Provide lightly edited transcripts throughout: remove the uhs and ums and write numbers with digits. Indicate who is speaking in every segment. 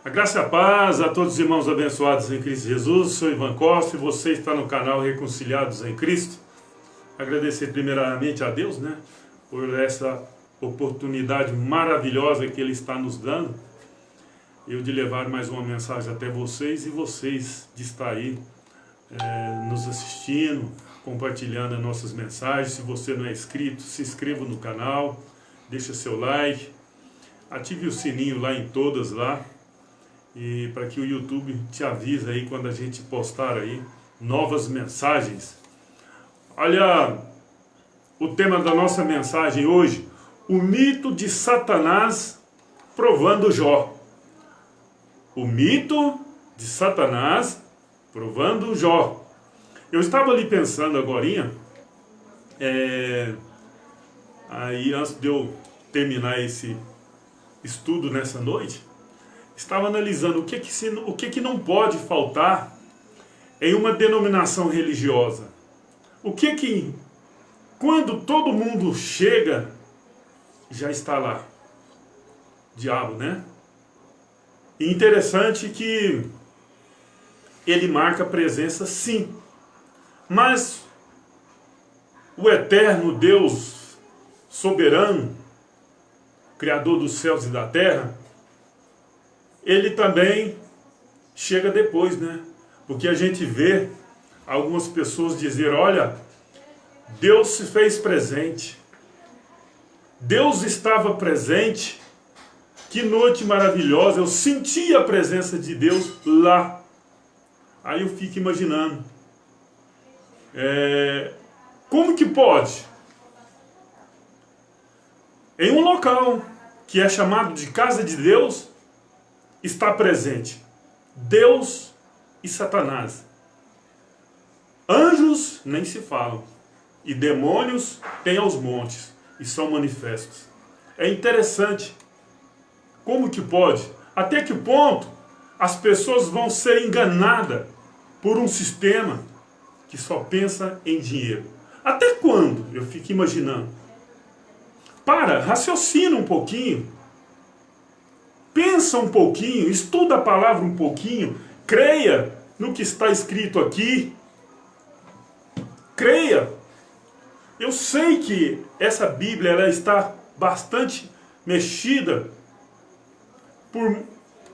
Speaker 1: A graça e a paz a todos os irmãos abençoados em Cristo Jesus. Sou Ivan Costa e você está no canal Reconciliados em Cristo. Agradecer primeiramente a Deus, por essa oportunidade maravilhosa que Ele está nos dando. Eu de levar mais uma mensagem até vocês e vocês de estar aí nos assistindo, compartilhando as nossas mensagens. Se você não é inscrito, se inscreva no canal, deixa seu like, ative o sininho lá em todas lá. E para que o YouTube te avise aí quando a gente postar aí novas mensagens. Olha, o tema da nossa mensagem hoje: o mito de Satanás provando Jó. O mito de Satanás provando Jó. Eu estava ali pensando agorinha, aí antes de eu terminar esse estudo nessa noite, estava analisando o que não pode faltar em uma denominação religiosa. O que quando todo mundo chega, já está lá. Diabo, né? E interessante que ele marca presença, sim. Mas o eterno Deus soberano, Criador dos céus e da terra, ele também chega depois, Porque a gente vê algumas pessoas dizer: olha, Deus se fez presente. Deus estava presente. Que noite maravilhosa, eu senti a presença de Deus lá. Aí eu fico imaginando, como que pode? Em um local que é chamado de casa de Deus, está presente Deus e Satanás. Anjos nem se falam. E demônios têm aos montes e são manifestos. É interessante. Como que pode? Até que ponto as pessoas vão ser enganadas por um sistema que só pensa em dinheiro? Até quando? Eu fico imaginando. Raciocina um pouquinho. Pensa um pouquinho, estuda a palavra um pouquinho, creia no que está escrito aqui. Creia. Eu sei que essa Bíblia ela está bastante mexida por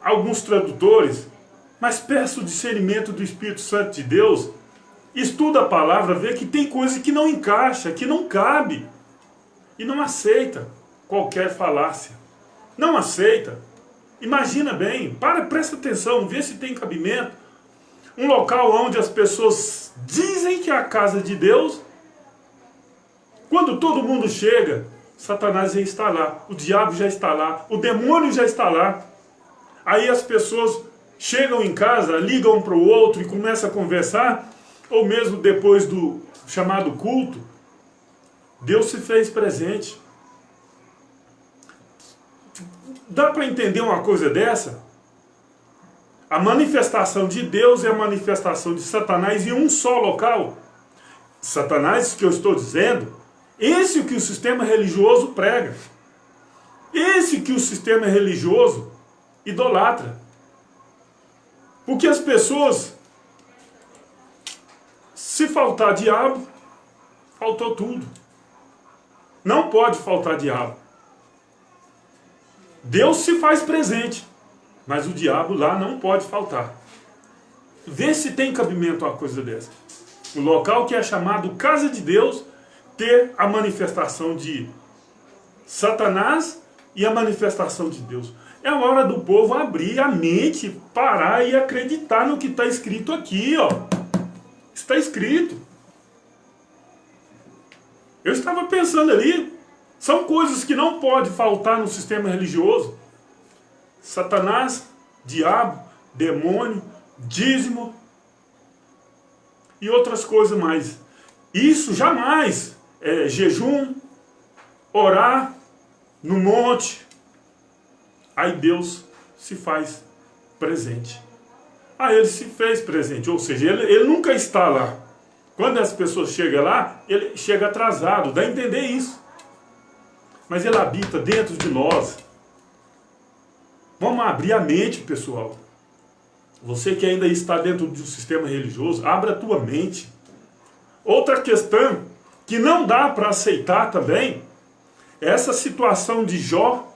Speaker 1: alguns tradutores, mas peça o discernimento do Espírito Santo de Deus. Estuda a palavra, vê que tem coisa que não encaixa, que não cabe. E não aceita qualquer falácia. Não aceita. Imagina bem, presta atenção, vê se tem cabimento. Um local onde as pessoas dizem que é a casa de Deus, quando todo mundo chega, Satanás já está lá, o diabo já está lá, o demônio já está lá. Aí as pessoas chegam em casa, ligam um para o outro e começam a conversar, ou mesmo depois do chamado culto, Deus se fez presente. Dá para entender uma coisa dessa? A manifestação de Deus é a manifestação de Satanás em um só local. Satanás, que eu estou dizendo, esse que o sistema religioso prega. Esse que o sistema religioso idolatra. Porque as pessoas, se faltar diabo, faltou tudo. Não pode faltar diabo. Deus se faz presente, mas o diabo lá não pode faltar. Vê se tem cabimento uma coisa dessa. O local que é chamado casa de Deus ter a manifestação de Satanás e a manifestação de Deus. É a hora do povo abrir a mente, parar e acreditar no que está escrito aqui, ó. Está escrito. Eu estava pensando ali, são coisas que não pode faltar no sistema religioso. Satanás, diabo, demônio, dízimo e outras coisas mais. Isso jamais é jejum, orar no monte. Aí Deus se faz presente. Ele se fez presente, ou seja, ele nunca está lá. Quando as pessoas chegam lá, ele chega atrasado, dá a entender isso. Mas ele habita dentro de nós. Vamos abrir a mente, pessoal. Você que ainda está dentro de um sistema religioso, abra a tua mente. Outra questão que não dá para aceitar também é essa situação de Jó,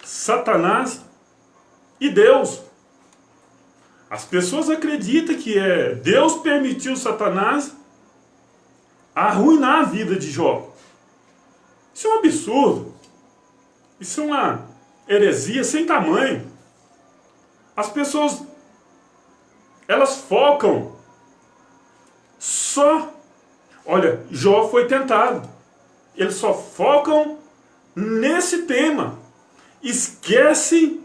Speaker 1: Satanás e Deus. As pessoas acreditam que Deus permitiu Satanás arruinar a vida de Jó. Isso é um absurdo. Isso é uma heresia sem tamanho. As pessoas, elas focam só... Olha, Jó foi tentado. Eles só focam nesse tema. Esquecem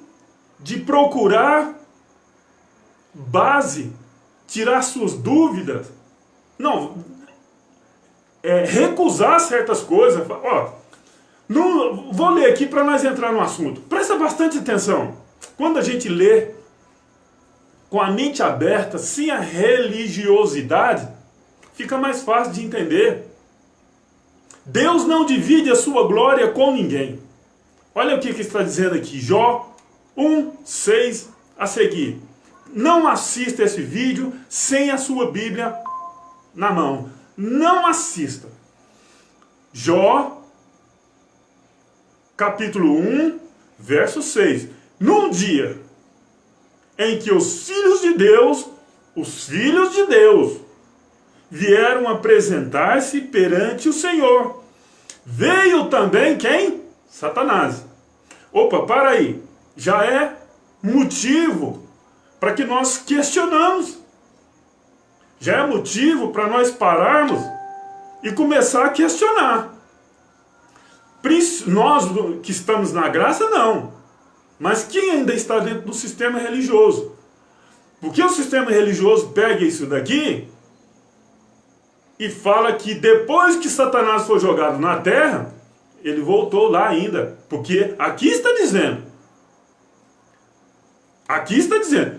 Speaker 1: de procurar base, tirar suas dúvidas. Não, recusar certas coisas. Ó, não, vou ler aqui para nós entrar no assunto. Presta bastante atenção. Quando a gente lê com a mente aberta, sem a religiosidade, fica mais fácil de entender. Deus não divide a sua glória com ninguém. Olha o que está dizendo aqui, Jó 1:6 a seguir. Não assista esse vídeo sem a sua Bíblia na mão. Não assista. Jó, capítulo 1, verso 6. Num dia em que os filhos de Deus, vieram apresentar-se perante o Senhor, veio também quem? Satanás. Opa, para aí. Já é motivo para que nós questionamos. Já é motivo para nós pararmos e começar a questionar. Nós que estamos na graça, não. Mas quem ainda está dentro do sistema religioso? Porque o sistema religioso pega isso daqui e fala que depois que Satanás foi jogado na terra, ele voltou lá ainda. Porque aqui está dizendo,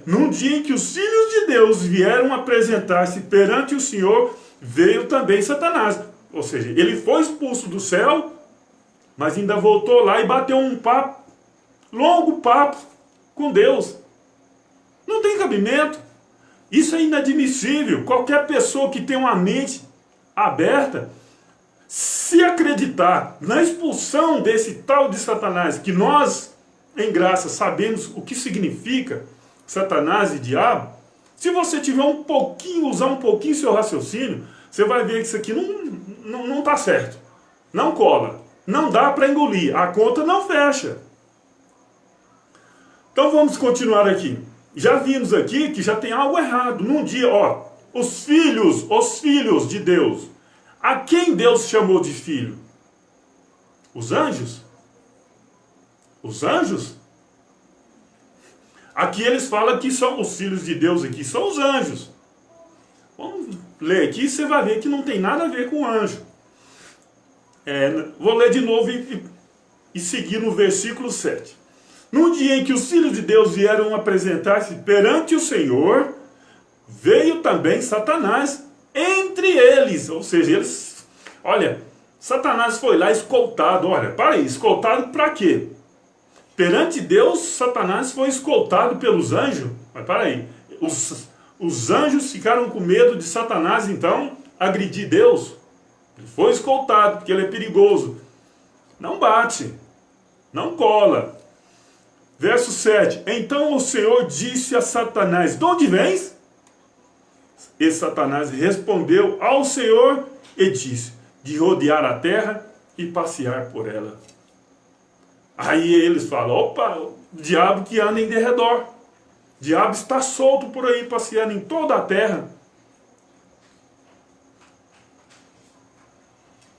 Speaker 1: num dia em que os filhos de Deus vieram apresentar-se perante o Senhor, veio também Satanás. Ou seja, ele foi expulso do céu, mas ainda voltou lá e bateu um papo, longo papo com Deus. Não tem cabimento. Isso é inadmissível. Qualquer pessoa que tem uma mente aberta, se acreditar na expulsão desse tal de Satanás, que nós, em graça, sabemos o que significa Satanás e diabo, se você tiver usar um pouquinho seu raciocínio, você vai ver que isso aqui não está certo. Não cola. Não dá para engolir. A conta não fecha. Então vamos continuar aqui. Já vimos aqui que já tem algo errado. Num dia, ó, os filhos de Deus. A quem Deus chamou de filho? Os anjos? Os anjos? Aqui eles falam que são os filhos de Deus, aqui são os anjos. Vamos ler aqui, você vai ver que não tem nada a ver com anjo. Vou ler de novo e seguir no versículo 7. No dia em que os filhos de Deus vieram apresentar-se perante o Senhor, veio também Satanás entre eles. Ou seja, olha, Satanás foi lá escoltado. Olha, para aí, escoltado para quê? Perante Deus, Satanás foi escoltado pelos anjos. Mas para aí, os anjos ficaram com medo de Satanás, então, agredir Deus. Ele foi escoltado, porque ele é perigoso. Não bate, não cola. Verso 7. Então o Senhor disse a Satanás, de onde vens? E Satanás respondeu ao Senhor e disse, de rodear a terra e passear por ela. Aí eles falam, opa, o diabo que anda em derredor. O diabo está solto por aí, passeando em toda a terra.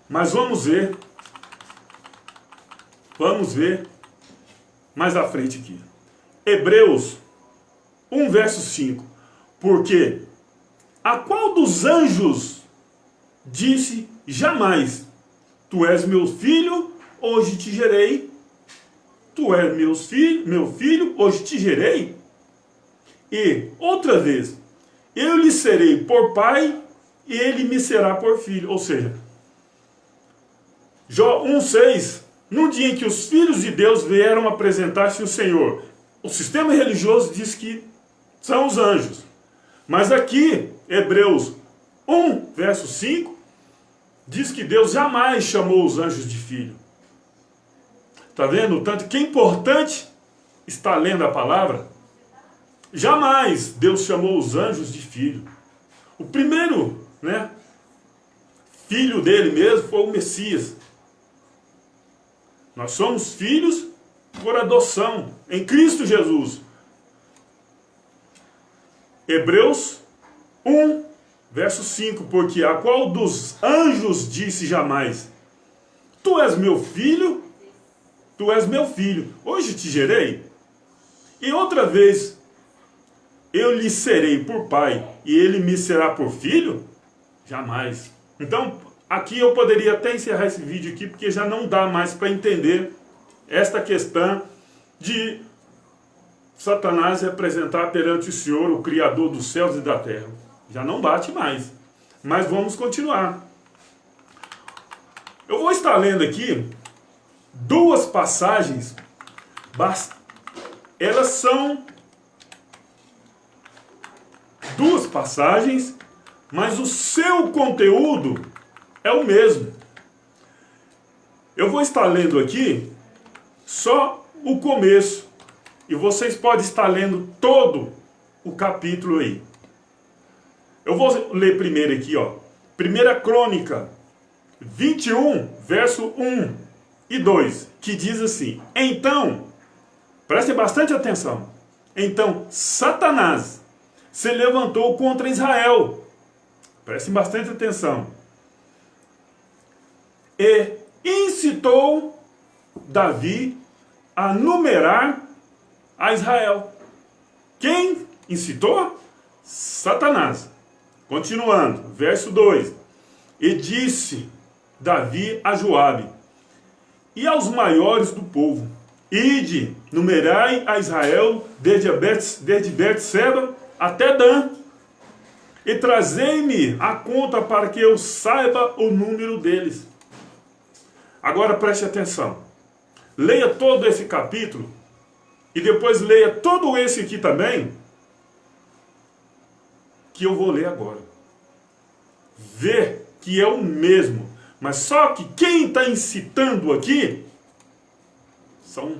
Speaker 1: Mas vamos ver mais à frente aqui. Hebreus 1, verso 5. Porque a qual dos anjos disse jamais, tu és meu filho, hoje te gerei. Tu és meu filho, hoje te gerei. E, outra vez, eu lhe serei por pai, e ele me será por filho. Ou seja, Jó 1,6 num dia em que os filhos de Deus vieram apresentar-se ao Senhor. O sistema religioso diz que são os anjos. Mas aqui, Hebreus 1, verso 5, diz que Deus jamais chamou os anjos de filho. Está vendo? Tanto que é importante estar lendo a palavra. Jamais Deus chamou os anjos de filho. O primeiro, filho dele mesmo foi o Messias. Nós somos filhos por adoção em Cristo Jesus. Hebreus 1, verso 5, porque a qual dos anjos disse jamais: Tu és meu filho, tu és meu filho, hoje te gerei, e outra vez eu lhe serei por pai, e ele me será por filho? Jamais. Então, aqui eu poderia até encerrar esse vídeo aqui, porque já não dá mais para entender esta questão de Satanás representar perante o Senhor, o Criador dos céus e da terra. Já não bate mais. Mas vamos continuar. Eu vou estar lendo aqui duas passagens. Elas são duas passagens, mas o seu conteúdo é o mesmo. Eu vou estar lendo aqui só o começo, e vocês podem estar lendo todo o capítulo aí. Eu vou ler primeiro aqui, 1 Crônica 21, verso 1 e 2, que diz assim: Então, prestem bastante atenção, então Satanás se levantou contra Israel. Prestem bastante atenção. E incitou Davi a numerar a Israel. Quem incitou? Satanás. Continuando, verso 2. E disse Davi a Joabe e aos maiores do povo: Ide, numerai a Israel desde Berseba até Dan, e trazei-me a conta para que eu saiba o número deles. Agora preste atenção. Leia todo esse capítulo e depois leia todo esse aqui também, que eu vou ler agora. Vê que é o mesmo, mas só que quem está incitando aqui são,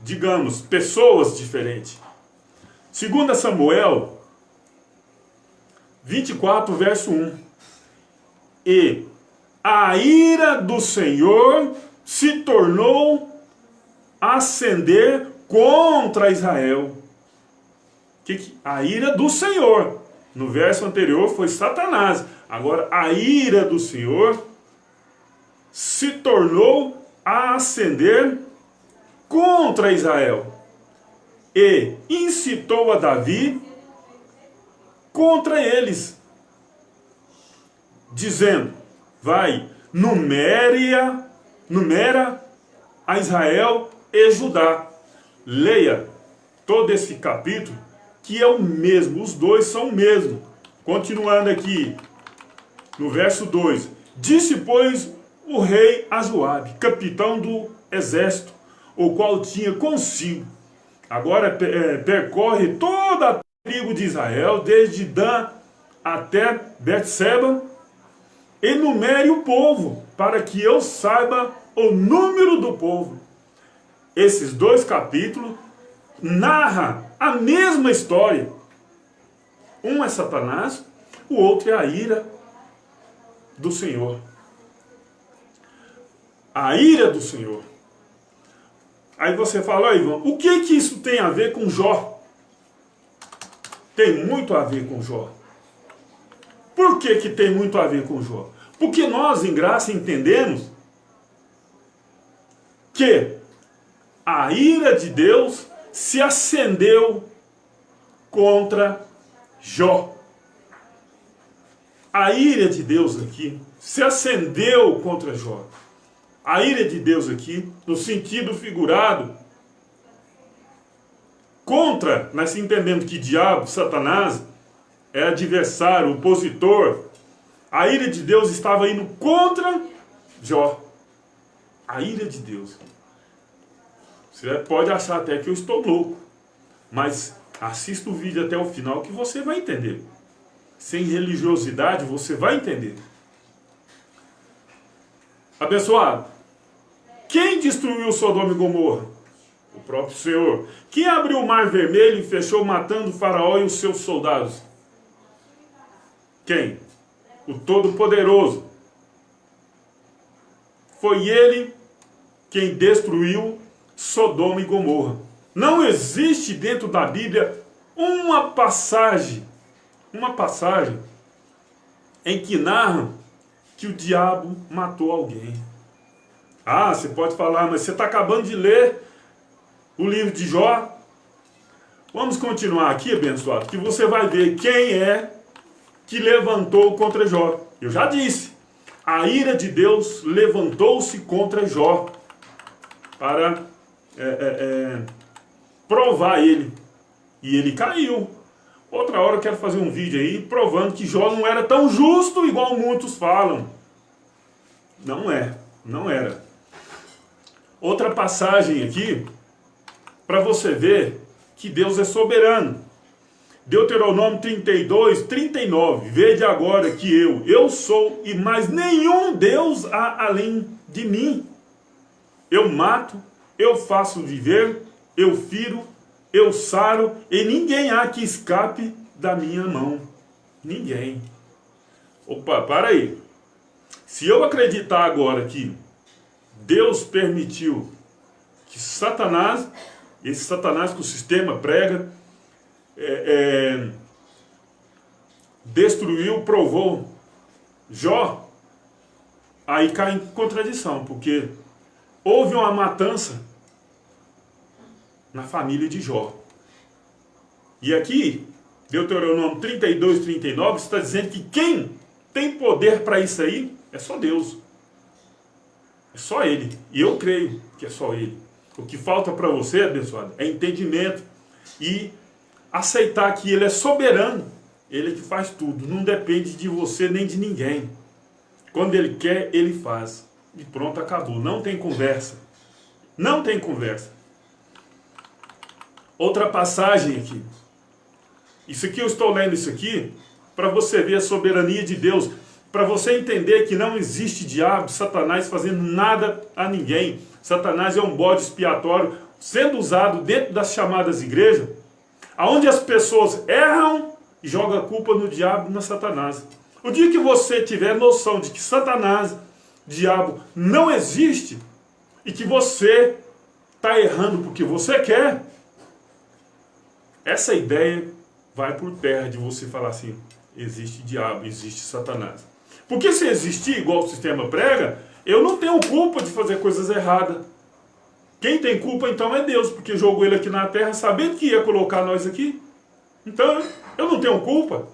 Speaker 1: digamos, pessoas diferentes. 2 Samuel 24, verso 1. E a ira do Senhor se tornou a acender contra Israel. A ira do Senhor. No verso anterior foi Satanás. Agora a ira do Senhor se tornou a acender contra Israel. E incitou a Davi contra eles, dizendo: Vai, numera a Israel e Judá. Leia todo esse capítulo, que é o mesmo, os dois são o mesmo. Continuando aqui, no verso 2: Disse, pois, o rei a Joabe, capitão do exército, o qual tinha consigo. Agora percorre toda a tribo de Israel, desde Dan até Berseba, enumere o povo, para que eu saiba o número do povo. Esses dois capítulos narram a mesma história. Um é Satanás, o outro é a ira do Senhor. A ira do Senhor. Aí você fala: Ivan, o que isso tem a ver com Jó? Tem muito a ver com Jó. Por que tem muito a ver com Jó? Porque nós, em graça, entendemos que a ira de Deus se acendeu contra Jó. A ira de Deus aqui se acendeu contra Jó. A ira de Deus aqui, no sentido figurado, contra, nós entendemos que diabo, Satanás, é adversário, opositor. A ira de Deus estava indo contra Jó. A ira de Deus. Você pode achar até que eu estou louco, mas assista o vídeo até o final que você vai entender. Sem religiosidade você vai entender. Abençoado, quem destruiu Sodoma e Gomorra? O próprio Senhor. Quem abriu o mar vermelho e fechou matando o faraó e os seus soldados? Quem? O Todo-Poderoso. Foi ele quem destruiu Sodoma e Gomorra. Não existe dentro da Bíblia uma passagem em que narra que o diabo matou alguém. Ah, você pode falar, mas você está acabando de ler o livro de Jó. Vamos continuar aqui, abençoado, que você vai ver quem é que levantou contra Jó. Eu já disse, a ira de Deus levantou-se contra Jó para provar ele. E ele caiu. Outra hora eu quero fazer um vídeo aí provando que Jó não era tão justo igual muitos falam. Não era. Outra passagem aqui, para você ver que Deus é soberano. Deuteronômio 32, 39. Vede agora que eu sou e mais nenhum Deus há além de mim. Eu mato, eu faço viver, eu firo, eu saro, e ninguém há que escape da minha mão. Ninguém. Opa, para aí. Se eu acreditar agora que Deus permitiu que Satanás, esse Satanás que o sistema prega, destruiu, provou Jó, aí cai em contradição, porque houve uma matança na família de Jó. E aqui, Deuteronômio 32, 39, está dizendo que quem tem poder para isso aí é só Deus. É só Ele. E eu creio que é só Ele. O que falta para você, abençoado, é entendimento e aceitar que Ele é soberano. Ele é que faz tudo. Não depende de você nem de ninguém. Quando Ele quer, Ele faz. E pronto, acabou. Não tem conversa. Não tem conversa. Outra passagem aqui. Isso aqui eu estou lendo isso aqui para você ver a soberania de Deus. Para você entender que não existe diabo, Satanás fazendo nada a ninguém. Satanás é um bode expiatório sendo usado dentro das chamadas igrejas, onde as pessoas erram e jogam a culpa no diabo e na Satanás. O dia que você tiver noção de que Satanás, diabo, não existe e que você está errando porque você quer, essa ideia vai por terra de você falar assim, existe diabo, existe Satanás. Porque se existir, igual o sistema prega, eu não tenho culpa de fazer coisas erradas. Quem tem culpa então é Deus, porque jogou ele aqui na terra sabendo que ia colocar nós aqui. Então eu não tenho culpa.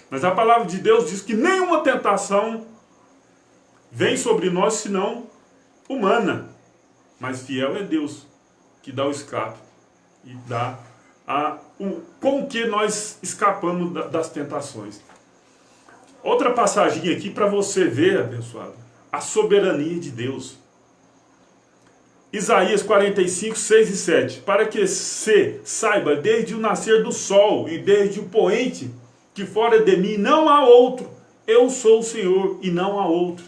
Speaker 1: Mas a palavra de Deus diz que nenhuma tentação vem sobre nós senão humana. Mas fiel é Deus, que dá o escape e dá com que nós escapamos das tentações. Outra passagem aqui para você ver, abençoado, a soberania de Deus. Isaías 45, 6 e 7. Para que se saiba desde o nascer do sol e desde o poente que fora de mim não há outro. Eu sou o Senhor e não há outro.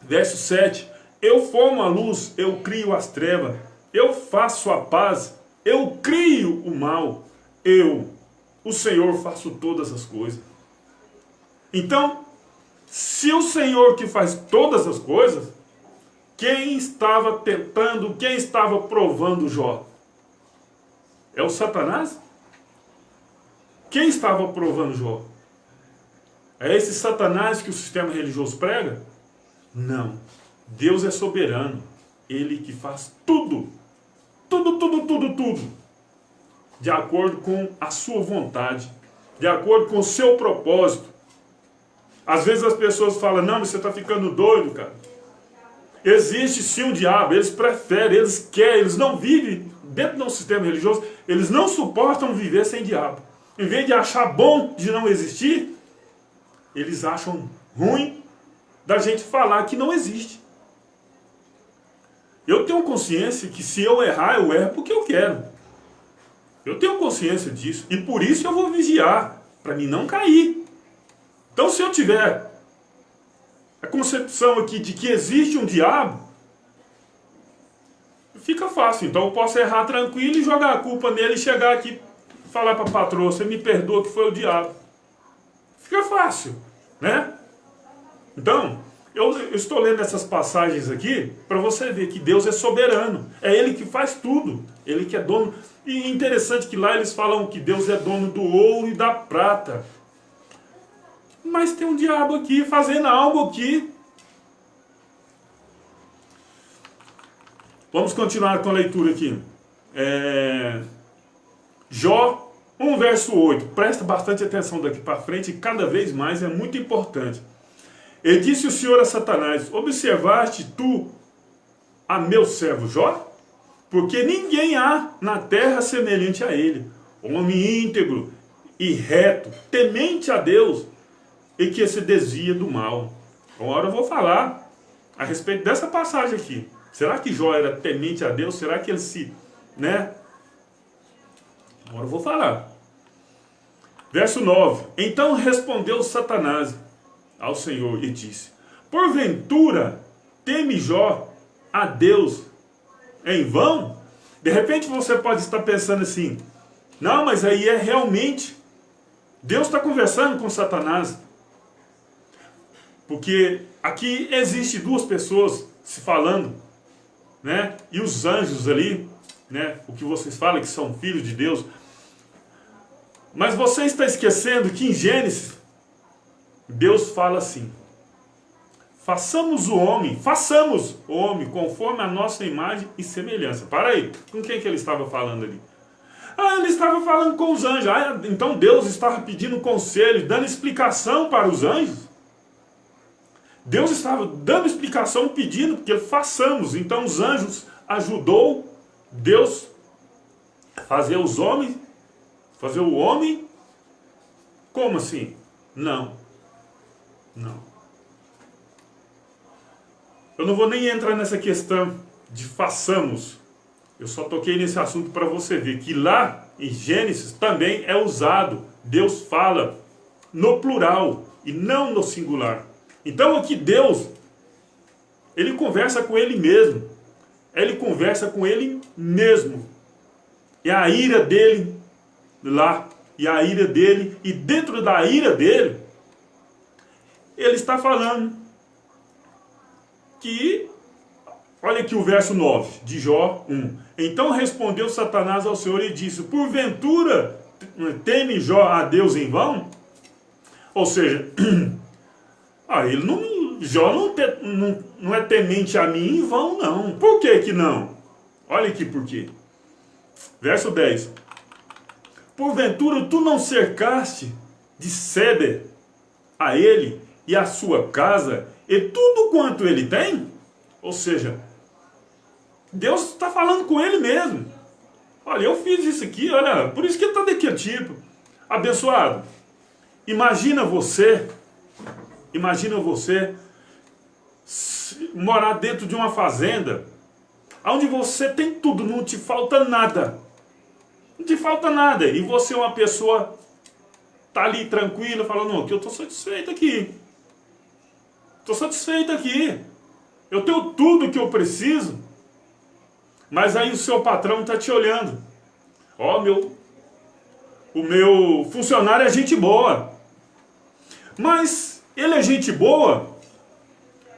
Speaker 1: Verso 7. Eu formo a luz, eu crio as trevas. Eu faço a paz, eu crio o mal. Eu, o Senhor, faço todas as coisas. Então, se o Senhor que faz todas as coisas, quem estava tentando, quem estava provando Jó? É o Satanás? Quem estava provando Jó? É esse Satanás que o sistema religioso prega? Não. Deus é soberano. Ele que faz tudo. Tudo. De acordo com a sua vontade. De acordo com o seu propósito. Às vezes as pessoas falam, não, mas você está ficando doido, cara. Existe sim um diabo, eles preferem, eles querem, eles não vivem dentro de um sistema religioso, eles não suportam viver sem diabo. Em vez de achar bom de não existir, eles acham ruim da gente falar que não existe. Eu tenho consciência que se eu errar, eu erro porque eu quero. Eu tenho consciência disso. E por isso eu vou vigiar, para mim não cair. Então se eu tiver a concepção aqui de que existe um diabo, fica fácil. Então eu posso errar tranquilo e jogar a culpa nele e chegar aqui e falar para a patroa, você me perdoa que foi o diabo. Fica fácil, né? Então, eu estou lendo essas passagens aqui para você ver que Deus é soberano. É Ele que faz tudo. Ele que é dono. E interessante que lá eles falam que Deus é dono do ouro e da prata. Mas tem um diabo aqui fazendo algo aqui. Vamos continuar com a leitura aqui. Jó 1 verso 8. Presta bastante atenção daqui para frente e cada vez mais é muito importante. E disse o Senhor a Satanás, observaste tu a meu servo Jó? Porque ninguém há na terra semelhante a ele, homem íntegro e reto, temente a Deus e que se desvia do mal. Agora eu vou falar a respeito dessa passagem aqui. Será que Jó era temente a Deus? Será que ele Agora eu vou falar. Verso 9. Então respondeu Satanás ao Senhor e disse, porventura teme Jó a Deus em vão? De repente você pode estar pensando assim, não, mas aí é realmente, Deus está conversando com Satanás. Porque aqui existe duas pessoas se falando, né? E os anjos ali, né? O que vocês falam que são filhos de Deus. Mas você está esquecendo que em Gênesis, Deus fala assim, façamos o homem conforme a nossa imagem e semelhança. Para aí, com quem que ele estava falando ali? Ele estava falando com os anjos. Então Deus estava pedindo conselho, dando explicação para os anjos. Deus estava dando explicação, pedindo que façamos. Então os anjos ajudou Deus a fazer o homem. Como assim? Não. Eu não vou nem entrar nessa questão de façamos. Eu só toquei nesse assunto para você ver que lá em Gênesis também é usado. Deus fala no plural e não no singular. Então aqui Deus, ele conversa com ele mesmo. Ele conversa com ele mesmo. E a ira dele lá, e a ira dele, e dentro da ira dele, ele está falando que, olha aqui o verso 9 de Jó 1. Então respondeu Satanás ao Senhor e disse, porventura teme Jó a Deus em vão? Ou seja, Jó não é temente a mim em vão, não. Por que que não? Olha aqui por quê. Verso 10. Porventura tu não cercaste de ceder a ele e a sua casa e tudo quanto ele tem? Ou seja, Deus está falando com ele mesmo. Olha, eu fiz isso aqui, olha, por isso que ele está daquele tipo. Abençoado. Imagina você morar dentro de uma fazenda onde você tem tudo, não te falta nada. Não te falta nada. E você é uma pessoa, tá ali tranquila, falando, não, que eu estou satisfeito aqui. Estou satisfeito aqui. Eu tenho tudo que eu preciso. Mas aí o seu patrão está te olhando. O meu funcionário é gente boa. Mas ele é gente boa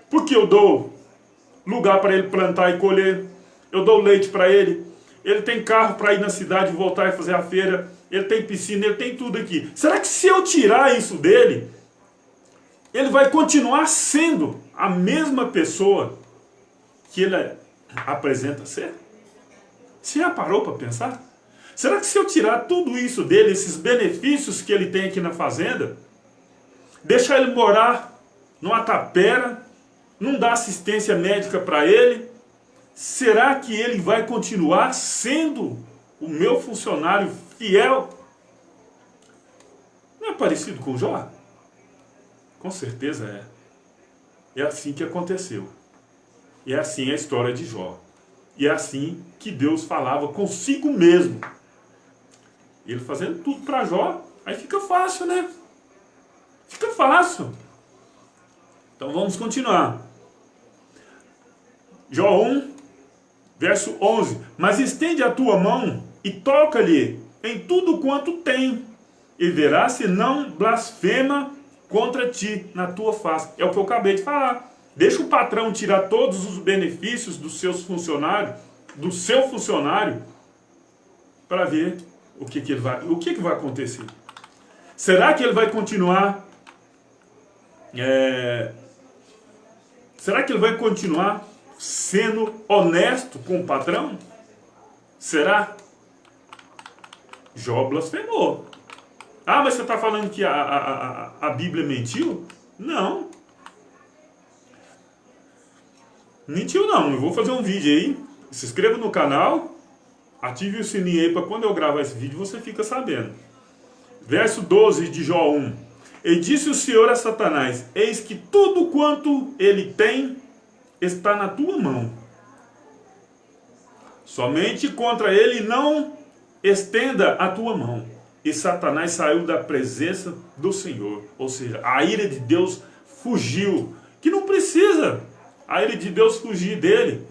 Speaker 1: porque eu dou lugar para ele plantar e colher. Eu dou leite para ele. Ele tem carro para ir na cidade e voltar e fazer a feira. Ele tem piscina, ele tem tudo aqui. Será que se eu tirar isso dele, ele vai continuar sendo a mesma pessoa que ele apresenta ser? Você já parou para pensar? Será que se eu tirar tudo isso dele, esses benefícios que ele tem aqui na fazenda, deixar ele morar numa tapera, não dar assistência médica para ele, será que ele vai continuar sendo o meu funcionário fiel? Não é parecido com Jó? Com certeza é. É assim que aconteceu. É assim a história de Jó. E é assim que Deus falava consigo mesmo. Ele fazendo tudo para Jó, aí fica fácil, né? Fica fácil. Então vamos continuar. Jó 1, verso 11. Mas estende a tua mão e toca-lhe em tudo quanto tem, e verás se não blasfema contra ti na tua face. É o que eu acabei de falar. Deixa o patrão tirar todos os benefícios dos seus funcionários, do seu funcionário, para ver o que vai acontecer. Será que ele vai continuar? Será que ele vai continuar sendo honesto com o patrão? Será? Jó blasfemou. Ah, mas você está falando que a Bíblia mentiu? Não. Mentiu não. Eu vou fazer um vídeo aí. Se inscreva no canal. Ative o sininho aí para quando eu gravar esse vídeo você fica sabendo. Verso 12 de Jó 1. E disse o Senhor a Satanás: eis que tudo quanto ele tem está na tua mão. Somente contra ele não estenda a tua mão. E Satanás saiu da presença do Senhor. Ou seja, a ira de Deus fugiu. Que não precisa a ira de Deus fugir dele.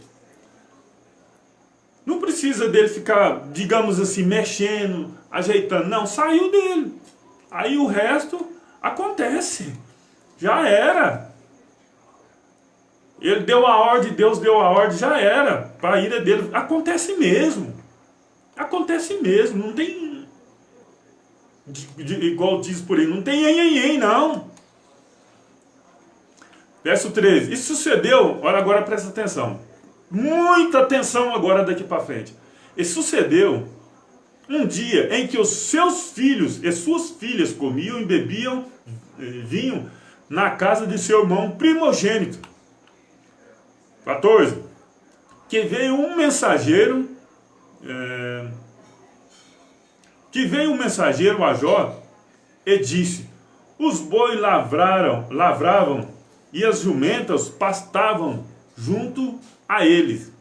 Speaker 1: Não precisa dele ficar, digamos assim, mexendo, ajeitando. Não, saiu dele. Aí o resto acontece. Já era. Ele deu a ordem, Deus deu a ordem, já era. Para a ira dele. Acontece mesmo. Acontece mesmo. Não tem... igual diz por aí, não tem nhenhenhen, não. Verso 13. E sucedeu, olha agora, presta atenção. Muita atenção agora daqui para frente. E sucedeu um dia em que os seus filhos e suas filhas comiam e bebiam vinho na casa de seu irmão primogênito. 14. Que veio um mensageiro a Jó e disse: os bois lavravam e as jumentas pastavam junto a eles.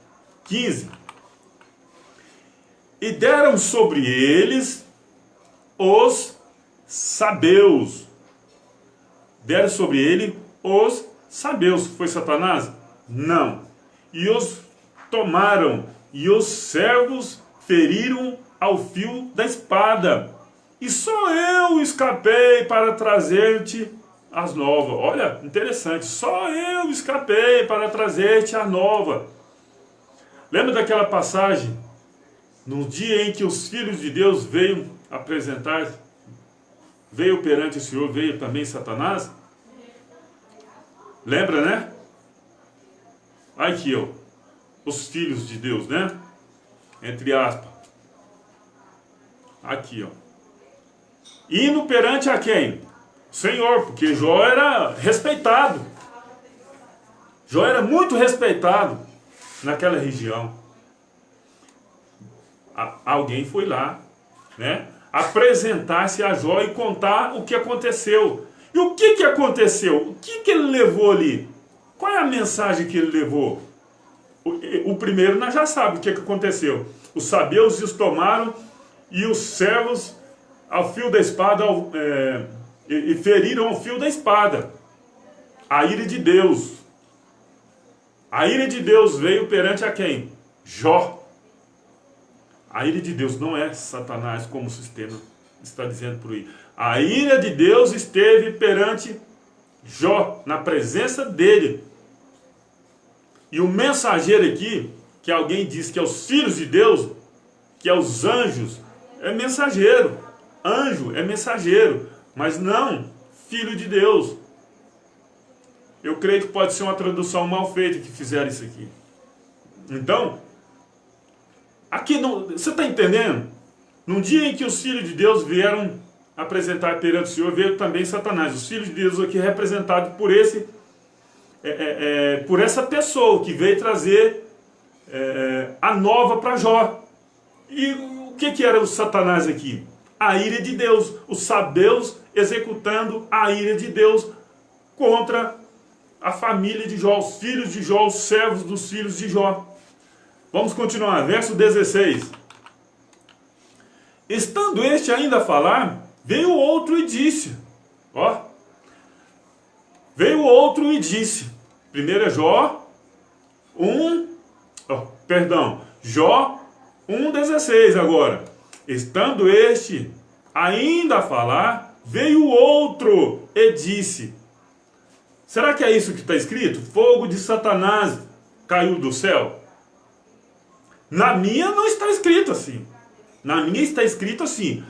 Speaker 1: 15. E deram sobre eles os sabeus. Deram sobre ele os sabeus. Foi Satanás? Não. E os tomaram, e os servos feriram ao fio da espada. E só eu escapei para trazer-te as novas. Olha, interessante. Só eu escapei para trazer-te a nova. Lembra daquela passagem? No dia em que os filhos de Deus veio perante o Senhor, veio também Satanás? Lembra, né? Aqui, ó. Os filhos de Deus, né? Entre aspas. Aqui, ó. Indo perante a quem? Senhor, porque Jó era respeitado. Jó era muito respeitado naquela região. Alguém foi lá, né, apresentar-se a Jó e contar o que aconteceu. E o que aconteceu? O que ele levou ali? Qual é a mensagem que ele levou? O primeiro nós já sabemos o que aconteceu. Os sabeus os tomaram e os servos ao fio da espada e feriram ao fio da espada. A ira de Deus. A ira de Deus veio perante a quem? Jó. A ira de Deus não é Satanás, como o sistema está dizendo por aí. A ira de Deus esteve perante Jó, na presença dele. E o mensageiro aqui, que alguém diz que é os filhos de Deus, que é os anjos, é mensageiro. Anjo é mensageiro, mas não filho de Deus. Eu creio que pode ser uma tradução mal feita que fizeram isso aqui. Então, aqui não, você está entendendo? Num dia em que os filhos de Deus vieram apresentar perante o Senhor, veio também Satanás. Os filhos de Deus aqui representados por por essa pessoa que veio trazer a nova para Jó. E o que era o Satanás aqui? A ira de Deus. Os sabeus executando a ira de Deus contra a família de Jó, os filhos de Jó, os servos dos filhos de Jó. Vamos continuar, verso 16. Estando este ainda a falar, veio outro e disse, veio outro e disse, primeiro é Jó 1:16 agora. Estando este ainda a falar, veio outro e disse. Será que é isso que está escrito? Fogo de Satanás caiu do céu? Na minha não está escrito assim. Na minha está escrito assim: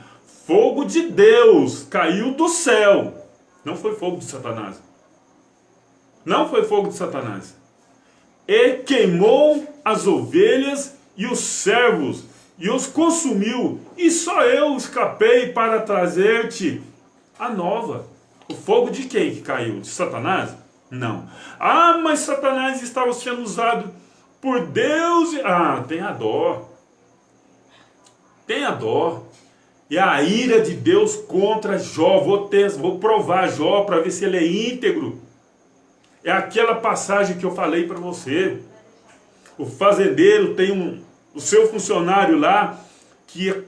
Speaker 1: fogo de Deus caiu do céu. Não foi fogo de Satanás. Não foi fogo de Satanás. E queimou as ovelhas e os servos e os consumiu. E só eu escapei para trazer-te a nova. O fogo de quem que caiu? De Satanás? Não. Ah, mas Satanás estava sendo usado por Deus. Tenha dó. Tenha dó. E a ira de Deus contra Jó. Vou provar Jó para ver se ele é íntegro. É aquela passagem que eu falei para você. O fazendeiro tem o seu funcionário lá que é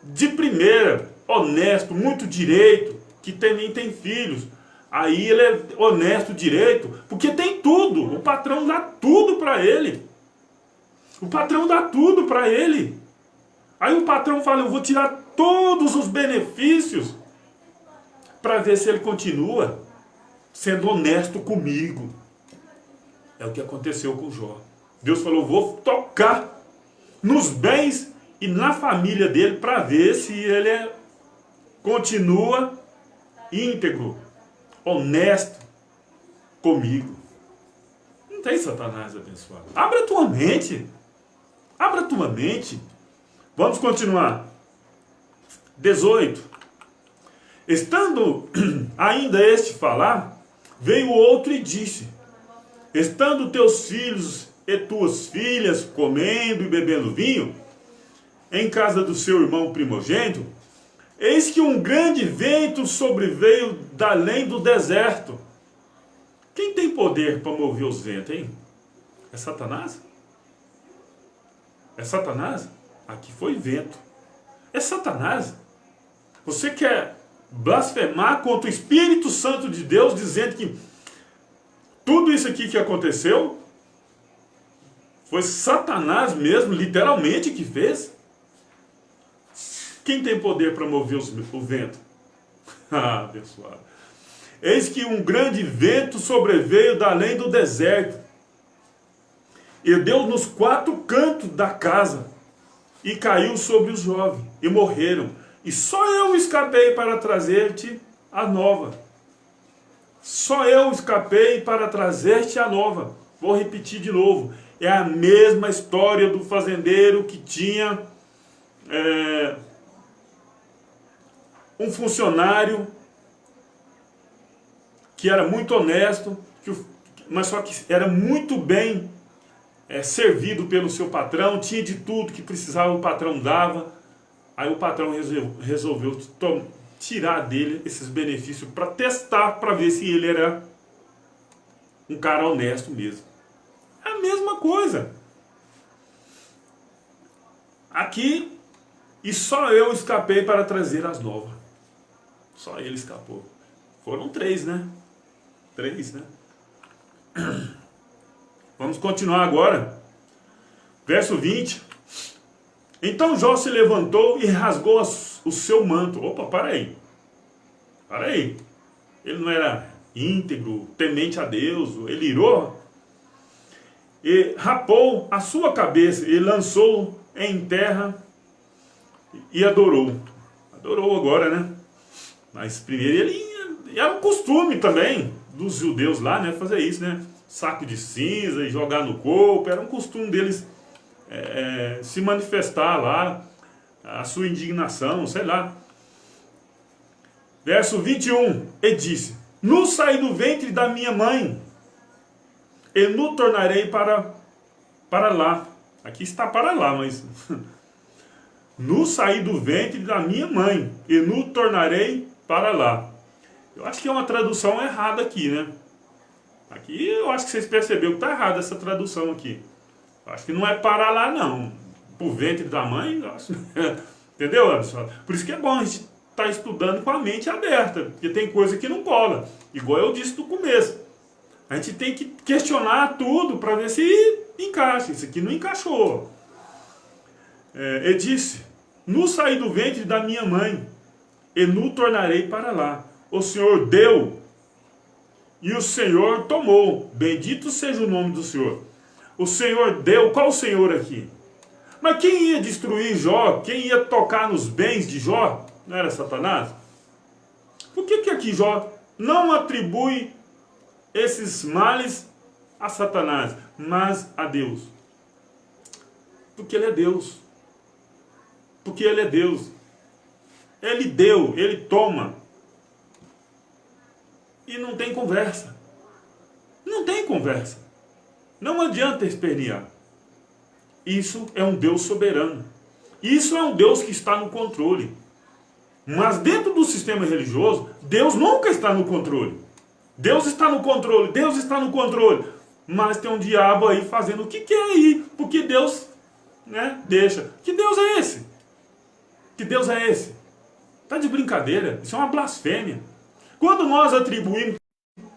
Speaker 1: de primeira, honesto, muito direito, que nem tem filhos. Aí ele é honesto, direito, porque tem tudo. O patrão dá tudo para ele. O patrão dá tudo para ele. Aí o patrão fala: eu vou tirar todos os benefícios para ver se ele continua sendo honesto comigo. É o que aconteceu com Jó. Deus falou: vou tocar nos bens e na família dele para ver se ele continua íntegro, honesto comigo. Não tem Satanás abençoado. Abra a tua mente. Abra a tua mente. Vamos continuar. 18. Estando ainda este falar, veio outro e disse: estando teus filhos e tuas filhas comendo e bebendo vinho em casa do seu irmão primogênito, eis que um grande vento sobreveio da além do deserto. Quem tem poder para mover os ventos, hein? É Satanás? É Satanás? Aqui foi vento. É Satanás. Você quer blasfemar contra o Espírito Santo de Deus, dizendo que tudo isso aqui que aconteceu foi Satanás mesmo, literalmente, que fez? Quem tem poder para mover o vento? Abençoado. Eis que um grande vento sobreveio da além do deserto, e deu nos 4 cantos da casa, e caiu sobre os jovens, e morreram. E só eu escapei para trazer-te a nova. Só eu escapei para trazer-te a nova. Vou repetir de novo. É a mesma história do fazendeiro que tinha um funcionário que era muito honesto, mas só que era muito bem servido pelo seu patrão, tinha de tudo que precisava, o patrão dava. Aí o patrão resolveu tirar dele esses benefícios para testar, para ver se ele era um cara honesto mesmo. É a mesma coisa. Aqui, e só eu escapei para trazer as novas. Só ele escapou. Foram 3, né? 3, né? Vamos continuar agora. Verso 20. Então Jó se levantou e rasgou o seu manto. Opa, para aí. Para aí. Ele não era íntegro, temente a Deus. Ele irou. E rapou a sua cabeça e lançou em terra e adorou. Adorou agora, né? Mas primeiro era um costume também dos judeus lá, né? Fazer isso, né? Saco de cinza e jogar no corpo. Era um costume deles se manifestar lá a sua indignação, sei lá. Verso 21. E disse: nu saí do ventre da minha mãe, e nu tornarei para lá. Aqui está para lá, mas nu saí do ventre da minha mãe, e nu tornarei para lá. Eu acho que é uma tradução errada aqui, né? Aqui eu acho que vocês perceberam que está errada essa tradução aqui. Eu acho que não é para lá não. Por ventre da mãe, eu acho. Entendeu, pessoal? Por isso que é bom a gente estar estudando com a mente aberta. Porque tem coisa que não cola. Igual eu disse no começo. A gente tem que questionar tudo para ver se encaixa. Isso aqui não encaixou. Ele disse: nu saí do ventre da minha mãe, e nu tornarei para lá. O Senhor deu, e o Senhor tomou. Bendito seja o nome do Senhor. O Senhor deu. Qual o Senhor aqui? Mas quem ia destruir Jó? Quem ia tocar nos bens de Jó? Não era Satanás? Por que aqui Jó não atribui esses males a Satanás, mas a Deus? Porque ele é Deus. Porque ele é Deus. Ele deu, ele toma. E não tem conversa. Não tem conversa. Não adianta espernear. Isso é um Deus soberano. Isso é um Deus que está no controle. Mas dentro do sistema religioso, Deus nunca está no controle. Deus está no controle, Deus está no controle. Mas tem um diabo aí fazendo o que quer aí, porque Deus, deixa. Que Deus é esse? Que Deus é esse? Está de brincadeira, isso é uma blasfêmia. Quando nós atribuímos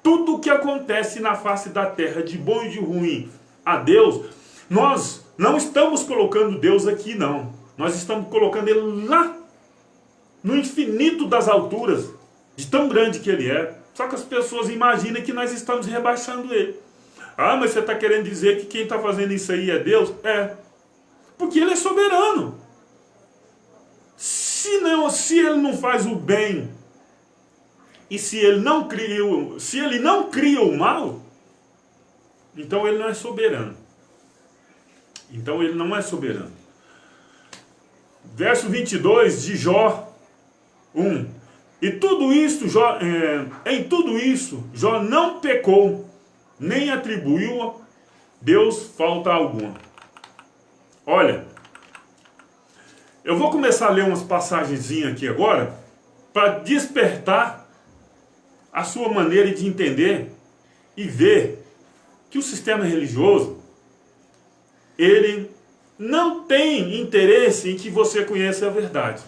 Speaker 1: tudo o que acontece na face da terra, de bom e de ruim, a Deus, nós não estamos colocando Deus aqui, não. Nós estamos colocando Ele lá, no infinito das alturas, de tão grande que Ele é. Só que as pessoas imaginam que nós estamos rebaixando Ele. Ah, mas você está querendo dizer que quem está fazendo isso aí é Deus? É. Porque Ele é soberano. Se Ele não faz o bem, e se Ele não cria o mal, então Ele não é soberano. Então Ele não é soberano. Verso 22 de Jó 1. E tudo isso, em tudo isso, Jó não pecou, nem atribuiu a Deus falta alguma. Olha, eu vou começar a ler umas passagenzinhas aqui agora, para despertar a sua maneira de entender e ver que o sistema religioso, ele não tem interesse em que você conheça a verdade.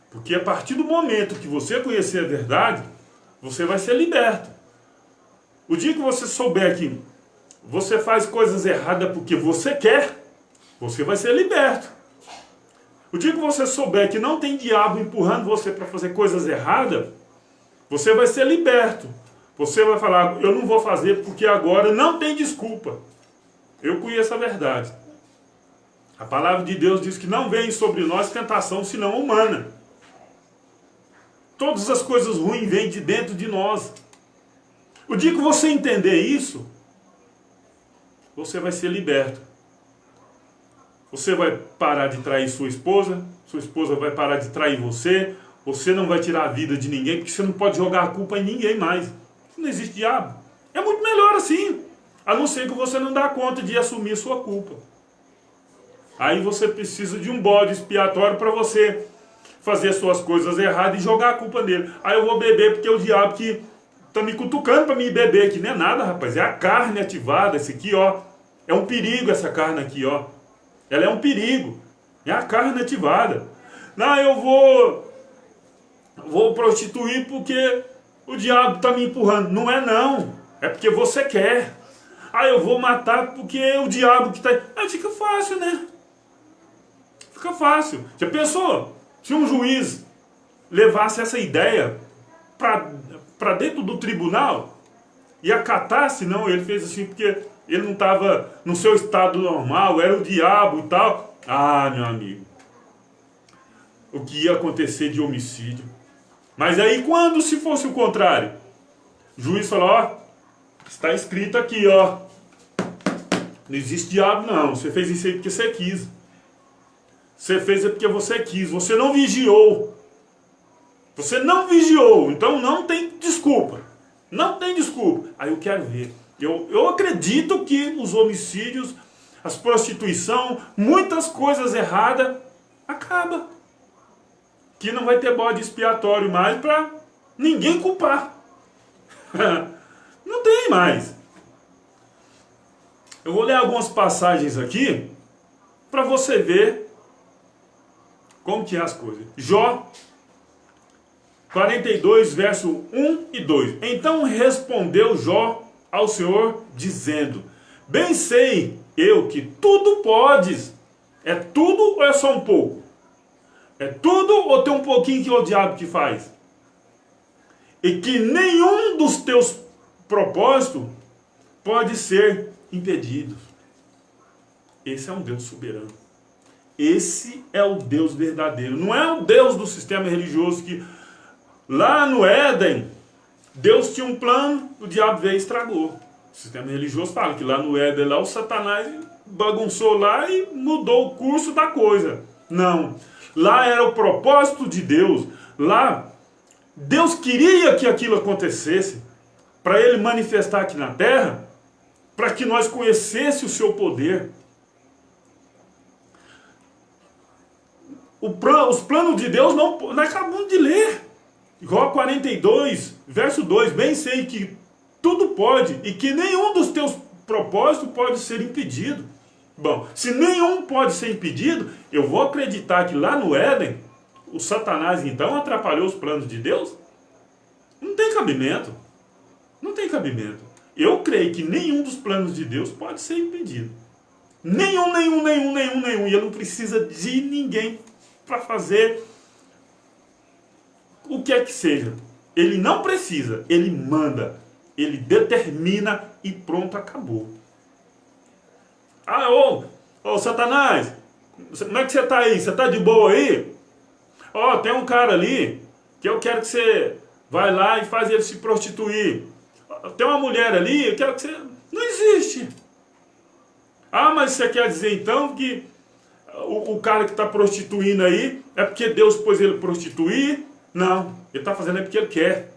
Speaker 1: Porque a partir do momento que você conhecer a verdade, você vai ser liberto. O dia que você souber que você faz coisas erradas porque você quer, você vai ser liberto. O dia que você souber que não tem diabo empurrando você para fazer coisas erradas, você vai ser liberto. Você vai falar: eu não vou fazer porque agora não tem desculpa. Eu conheço a verdade. A palavra de Deus diz que não vem sobre nós tentação senão humana. Todas as coisas ruins vêm de dentro de nós. O dia que você entender isso, você vai ser liberto. Você vai parar de trair sua esposa vai parar de trair você, você não vai tirar a vida de ninguém, porque você não pode jogar a culpa em ninguém mais. Não existe diabo. É muito melhor assim, a não ser que você não dá conta de assumir sua culpa. Aí você precisa de um bode expiatório para você fazer suas coisas erradas e jogar a culpa nele. Aí eu vou beber porque é o diabo que está me cutucando para me beber aqui. Não é nada, rapaz, é a carne ativada. Esse aqui, ó, é um perigo essa carne aqui, ó. Ela é um perigo. É a carne ativada. Não, eu vou prostituir porque o diabo está me empurrando. Não é não. É porque você quer. Ah, eu vou matar porque é o diabo que está... Aí fica fácil, né? Fica fácil. Já pensou? Se um juiz levasse essa ideia para dentro do tribunal e acatasse, não, ele fez assim porque ele não estava no seu estado normal, era o diabo e tal. Ah, meu amigo, o que ia acontecer de homicídio. Mas aí quando se fosse o contrário? O juiz falou: ó, está escrito aqui, ó, não existe diabo não, você fez isso aí porque você quis. Você fez é porque você quis, você não vigiou. Você não vigiou, então não tem desculpa. Não tem desculpa. Aí eu quero ver. Eu acredito que os homicídios, as prostituição, muitas coisas erradas, acaba. Que não vai ter bode expiatório mais para ninguém culpar. Não tem mais. Eu vou ler algumas passagens aqui para você ver como que é as coisas. Jó 42, verso 1 e 2. Então respondeu Jó ao Senhor, dizendo: bem sei eu que tudo podes. É tudo ou é só um pouco? É tudo ou tem um pouquinho que é o diabo que faz? E que nenhum dos teus propósitos pode ser impedido. Esse é um Deus soberano. Esse é o Deus verdadeiro. Não é o Deus do sistema religioso que lá no Éden Deus tinha um plano, o diabo veio e estragou. O sistema religioso fala que lá no Éden lá, o Satanás bagunçou lá e mudou o curso da coisa. Não. Lá era o propósito de Deus. Lá Deus queria que aquilo acontecesse para ele manifestar aqui na terra, para que nós conhecêssemos o seu poder. Os planos de Deus, nós acabamos de ler. Jó 42, verso 2. Bem sei que tudo pode e que nenhum dos teus propósitos pode ser impedido. Bom, se nenhum pode ser impedido, eu vou acreditar que lá no Éden, o Satanás então atrapalhou os planos de Deus? Não tem cabimento. Não tem cabimento. Eu creio que nenhum dos planos de Deus pode ser impedido. Nenhum. E ele não precisa de ninguém para fazer o que é que seja. Ele não precisa, ele manda, ele determina e pronto, acabou. Ah, ô Satanás, como é que você está aí? Você está de boa aí? Ó, tem um cara ali que eu quero que você vai lá e faz ele se prostituir. Tem uma mulher ali, eu quero que você... Não existe. Ah, mas você quer dizer então que o cara que está prostituindo aí é porque Deus pôs ele prostituir? Não, ele está fazendo é porque ele quer.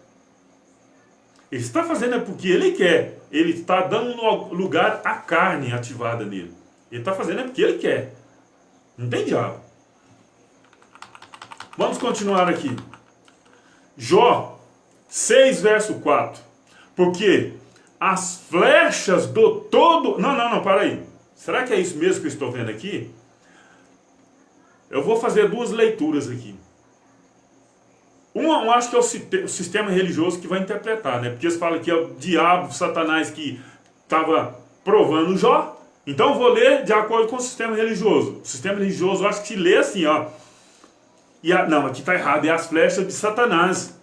Speaker 1: Ele está fazendo é porque ele quer. Ele está dando lugar à carne ativada nele. Ele está fazendo é porque ele quer. Não tem diabo. Vamos continuar aqui. Jó 6, verso 4. Porque as flechas do todo... Não, para aí. Será que é isso mesmo que eu estou vendo aqui? Eu vou fazer duas leituras aqui. Uma, eu acho que é o sistema religioso que vai interpretar, né? Porque eles falam que é o diabo, Satanás que estava provando Jó. Então eu vou ler de acordo com o sistema religioso. O sistema religioso eu acho que se lê assim, ó. Não, aqui está errado, é as flechas de Satanás.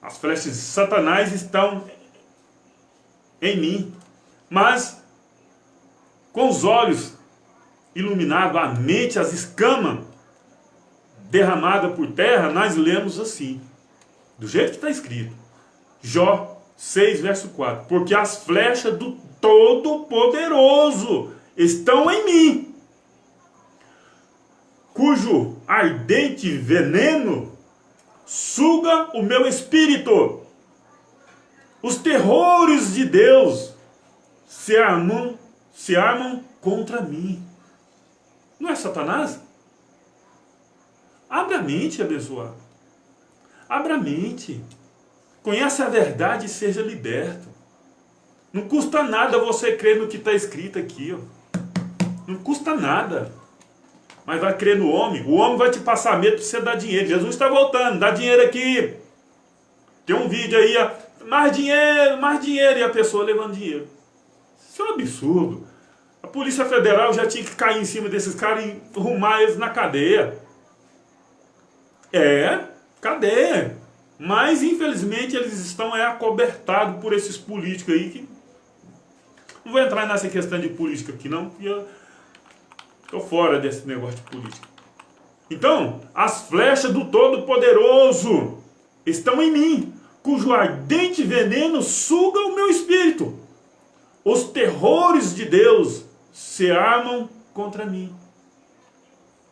Speaker 1: As flechas de Satanás estão em mim. Mas com os olhos iluminados, a mente, as escamas derramadas por terra, nós lemos assim, do jeito que está escrito. Jó 6, verso 4. Porque as flechas do Todo-Poderoso estão em mim, cujo ardente veneno suga o meu espírito. Os terrores de Deus se armam contra mim. Não é Satanás? Abra a mente, abençoado. Abra a mente. Conheça a verdade e seja liberto. Não custa nada você crer no que está escrito aqui. Ó. Não custa nada. Mas vai crer no homem. O homem vai te passar medo para você dar dinheiro. Jesus está voltando. Dá dinheiro aqui. Tem um vídeo aí. Ó, mais dinheiro. E a pessoa levando dinheiro. Isso é um absurdo. A Polícia Federal já tinha que cair em cima desses caras e arrumar eles na cadeia. Cadeia. Mas, infelizmente, eles estão acobertados por esses políticos aí que... Não vou entrar nessa questão de política aqui, não, porque eu estou fora desse negócio de política. Então, as flechas do Todo-Poderoso estão em mim, cujo ardente veneno suga o meu espírito. Os terrores de Deus se armam contra mim.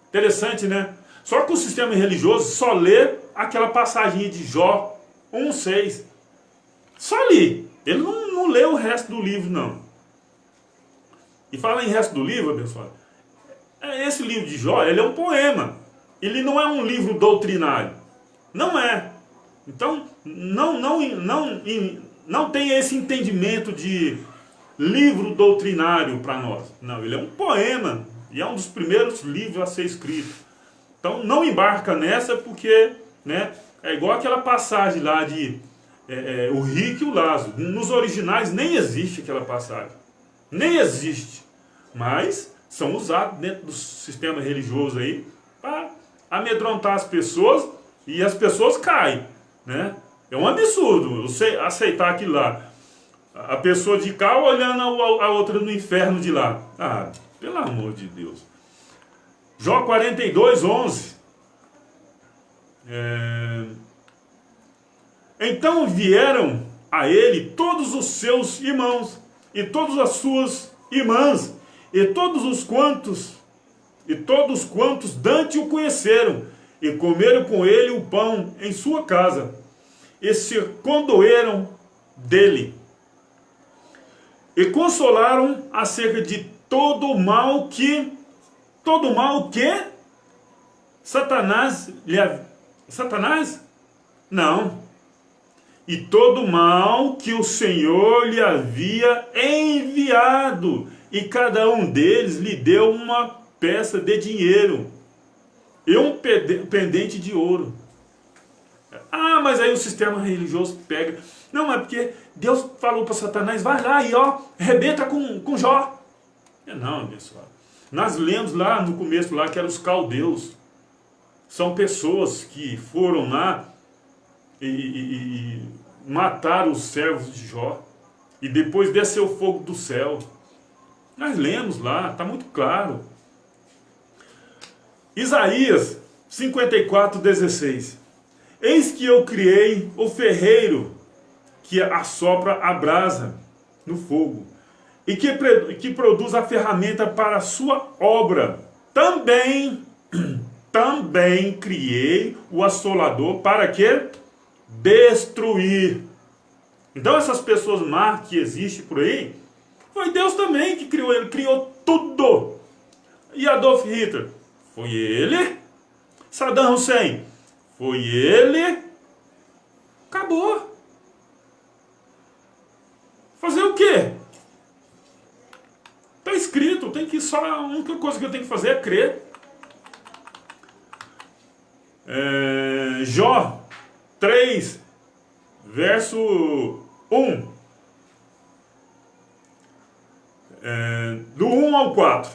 Speaker 1: Interessante, né? Só que o sistema religioso só lê aquela passagem de Jó 1,6. Só li. Ele não lê o resto do livro, não. E fala em resto do livro, pessoal. Esse livro de Jó, ele é um poema. Ele não é um livro doutrinário. Não é. Então, não tem esse entendimento de livro doutrinário para nós. Não, ele é um poema e é um dos primeiros livros a ser escrito. Então não embarca nessa porque, né, é igual aquela passagem lá de o rico e o Lázaro. Nos originais nem existe aquela passagem. Nem existe. Mas são usados dentro do sistema religioso aí para amedrontar as pessoas e as pessoas caem, né? É um absurdo você aceitar aquilo lá. A pessoa de cá olhando a outra no inferno de lá. Ah, pelo amor de Deus. Jó 42, 11. Então vieram a ele todos os seus irmãos e todas as suas irmãs e todos quantos Dante o conheceram e comeram com ele o pão em sua casa e se condoeram dele e consolaram acerca de todo o mal que Satanás não, e todo o mal que o Senhor lhe havia enviado, e cada um deles lhe deu uma peça de dinheiro e um pendente de ouro. Ah, mas aí o sistema religioso pega. Não, é porque Deus falou para Satanás, vai lá e arrebenta com Jó. Não, pessoal. Nós lemos lá no começo lá que eram os caldeus. São pessoas que foram lá e mataram os servos de Jó. E depois desceu o fogo do céu. Nós lemos lá, está muito claro. Isaías 54, 16. Eis que eu criei o ferreiro que assopra a brasa no fogo e que produz a ferramenta para a sua obra. Também criei o assolador para que destruir. Então essas pessoas más que existem por aí, foi Deus também que criou. Ele criou tudo. E Adolf Hitler, foi ele. Saddam Hussein, foi ele. Acabou. Fazer o quê? Está escrito, tem que só a única coisa que eu tenho que fazer é crer. Jó 3, verso 1. Do 1 ao 4,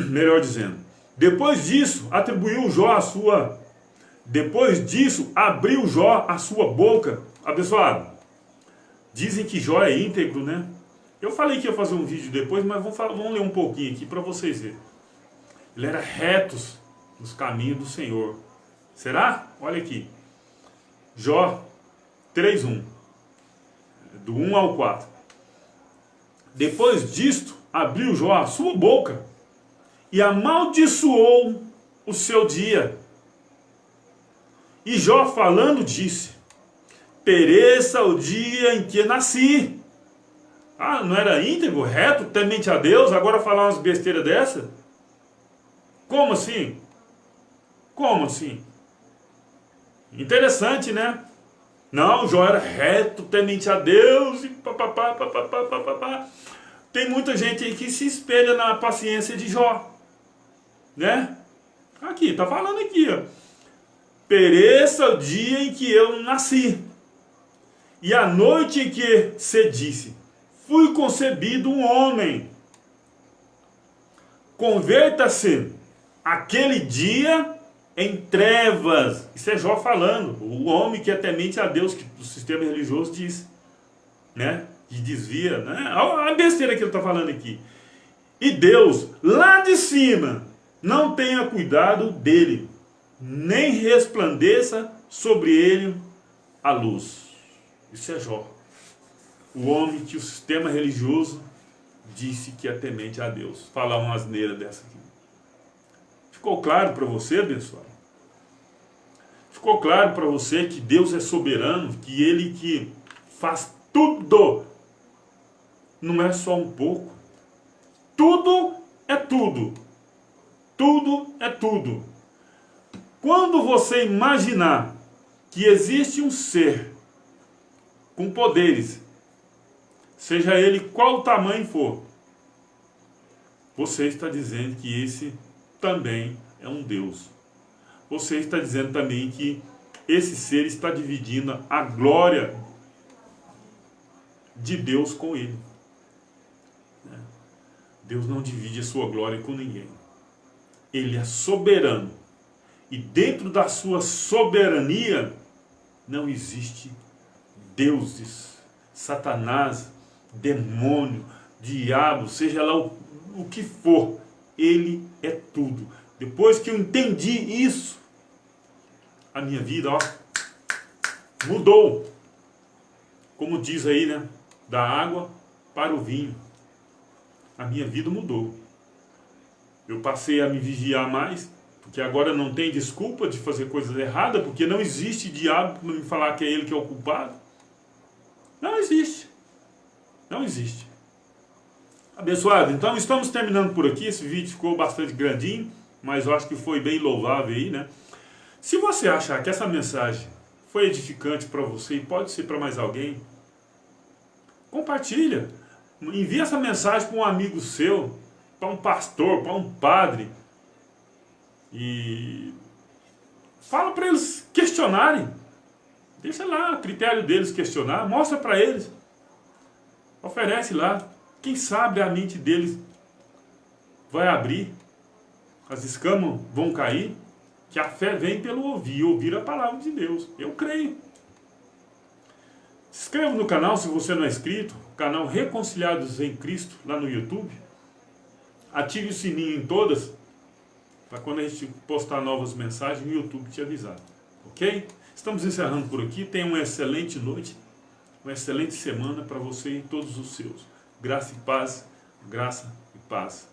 Speaker 1: melhor dizendo. Depois disso, abriu Jó a sua boca. Abençoado. Dizem que Jó é íntegro, né? Eu falei que ia fazer um vídeo depois, mas vamos ler um pouquinho aqui para vocês verem. Ele era reto nos caminhos do Senhor. Será? Olha aqui. Jó 3:1. Do 1 ao 4. Depois disto, abriu Jó a sua boca e amaldiçoou o seu dia. E Jó falando disse: pereça o dia em que nasci. Ah, não era íntegro, reto, temente a Deus, agora falar umas besteiras dessa? Como assim? Como assim? Interessante, né? Não, Jó era reto, temente a Deus e papapá. Tem muita gente aí que se espelha na paciência de Jó, né? Aqui, tá falando aqui, ó. Pereça o dia em que eu nasci, e a noite em que se disse: fui concebido um homem. Converta-se aquele dia em trevas. Isso é Jó falando. O homem que é temente a Deus, que o sistema religioso diz, né? Que desvia, né? Olha a besteira que ele está falando aqui. E Deus, lá de cima, não tenha cuidado dele, nem resplandeça sobre ele a luz. Isso é Jó. O homem que o sistema religioso disse que é temente a Deus. Falar uma asneira dessa aqui. Ficou claro para você, abençoado? Ficou claro para você que Deus é soberano, que Ele que faz tudo. Não é só um pouco. Tudo é tudo. Tudo é tudo. Quando você imaginar que existe um ser com poderes seja ele qual tamanho for, você está dizendo que esse também é um Deus. Você está dizendo também que esse ser está dividindo a glória de Deus com ele. Deus não divide a sua glória com ninguém. Ele é soberano. E dentro da sua soberania não existe deuses, Satanás, demônio, diabo, seja lá o que for. Ele é tudo. Depois que eu entendi isso, a minha vida, mudou. Como diz aí, né? Da água para o vinho. A minha vida mudou. Eu passei a me vigiar mais, porque agora não tem desculpa de fazer coisas erradas, porque não existe diabo para me falar que é ele que é o culpado. Não existe. Não existe. Abençoado, então estamos terminando por aqui. Esse vídeo ficou bastante grandinho, mas eu acho que foi bem louvável aí, né? Se você achar que essa mensagem foi edificante para você e pode ser para mais alguém, compartilha. Envia essa mensagem para um amigo seu, para um pastor, para um padre. E fala para eles questionarem. Deixa lá a critério deles questionar. Mostra para eles. Oferece lá. Quem sabe a mente deles vai abrir. As escamas vão cair. Que a fé vem pelo ouvir. Ouvir a palavra de Deus. Eu creio. Se inscreva no canal se você não é inscrito. Canal Reconciliados em Cristo lá no YouTube. Ative o sininho em todas, para quando a gente postar novas mensagens, o YouTube te avisar. Ok? Estamos encerrando por aqui. Tenha uma excelente noite, uma excelente semana para você e todos os seus. Graça e paz, graça e paz.